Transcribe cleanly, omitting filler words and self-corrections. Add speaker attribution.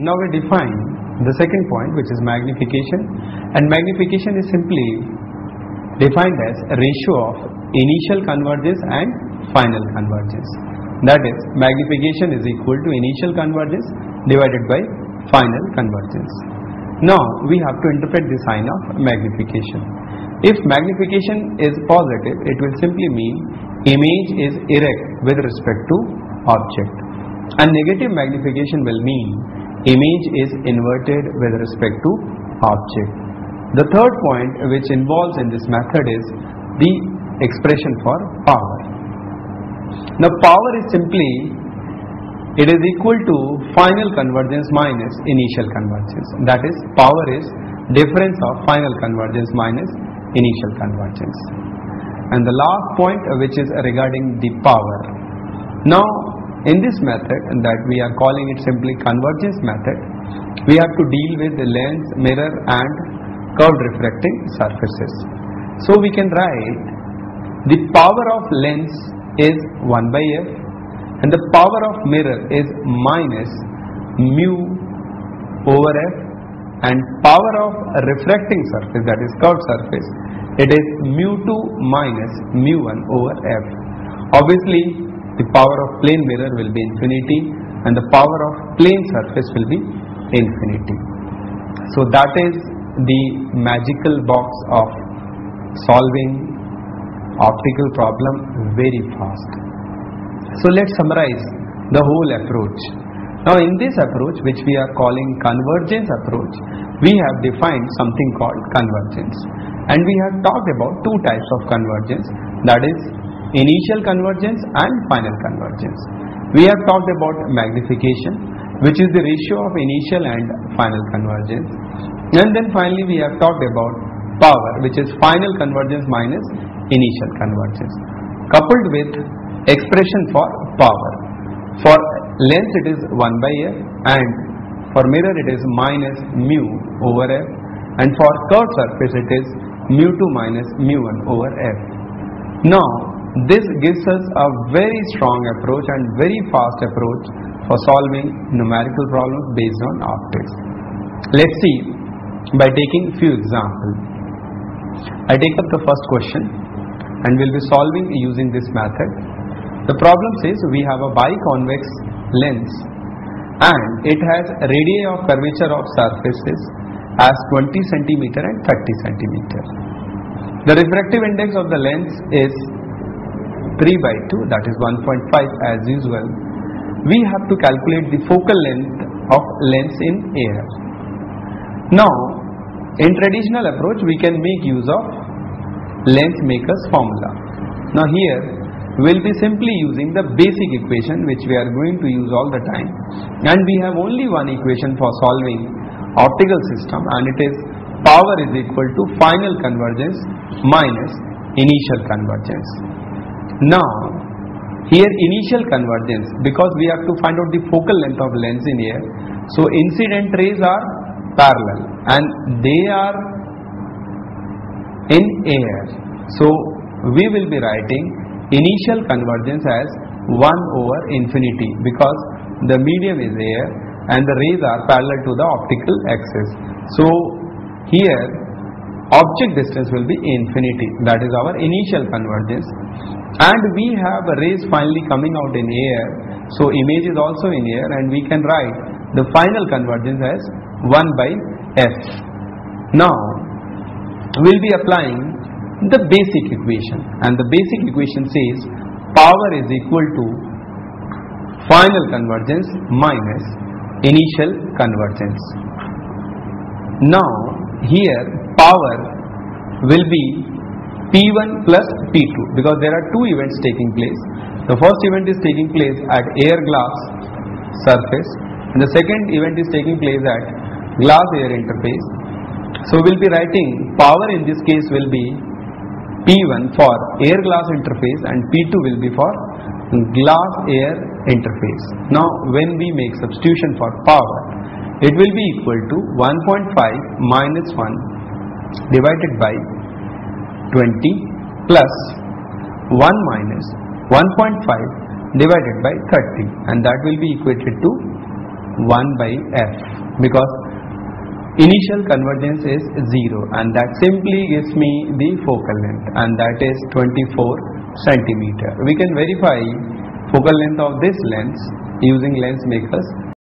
Speaker 1: Now we define the second point, which is magnification, and magnification is simply defined as a ratio of initial convergence and final convergence. That is, magnification is equal to initial convergence divided by final convergence. Now we have to interpret the sign of magnification. If magnification is positive, it will simply mean image is erect with respect to object, and negative magnification will mean image is inverted with respect to object. The third point which involves in this method is the expression for power. Now power is simply, it is equal to final convergence minus initial convergence. That is, power is difference of final convergence minus initial convergence. And the last point which is regarding the power. Now in this method, that we are calling it simply convergence method, we have to deal with the lens, mirror and curved refracting surfaces. So we can write the power of lens is 1 by f and the power of mirror is minus mu over f, and power of refracting surface, that is curved surface, it is mu2 minus mu1 over f. Obviously the power of plane mirror will be infinity and the power of plane surface will be infinity. So that is the magical box of solving optical problem very fast. So let's summarize the whole approach. Now in this approach, which we are calling convergence approach, we have defined something called convergence, and we have talked about two types of convergence, that is initial convergence and final convergence. We have talked about magnification, which is the ratio of initial and final convergence, and then finally we have talked about power, which is final convergence minus initial convergence, coupled with expression for power. For lens it is 1 by f, and for mirror it is minus mu over f, and for curved surface it is mu2 minus mu1 over f. Now this gives us a very strong approach and very fast approach for solving numerical problems based on optics. Let's see by taking few examples. I take up the first question and will be solving using this method. The problem says we have a biconvex lens and it has radii of curvature of surfaces as 20 cm and 30 cm. The refractive index of the lens is 3 by 2, that is 1.5 as usual. We have to calculate the focal length of lens in air. Now in traditional approach we can make use of lens maker's formula. Now here we will be simply using the basic equation which we are going to use all the time, and we have only one equation for solving optical system, and it is power is equal to final convergence minus initial convergence. Now here initial convergence, because we have to find out the focal length of lens in air, so incident rays are parallel and they are in air, so we will be writing initial convergence as 1 over infinity, because the medium is air and the rays are parallel to the optical axis. So here object distance will be infinity, that is our initial convergence, and we have rays finally coming out in air, so image is also in air, and we can write the final convergence as 1 by f. Now we will be applying the basic equation, and the basic equation says power is equal to final convergence minus initial convergence. Now here power will be P1 plus P2, because there are two events taking place. The first event is taking place at air glass surface and the second event is taking place at glass air interface. So we will be writing power in this case will be P1 for air glass interface and P2 will be for glass air interface. Now when we make substitution for power, it will be equal to 1.5 minus 1 divided by 20 plus 1 minus 1.5 divided by 30, and that will be equated to 1 by f, because initial convergence is 0, and that simply gives me the focal length, and that is 24 centimeter. We can verify focal length of this lens using lens makers.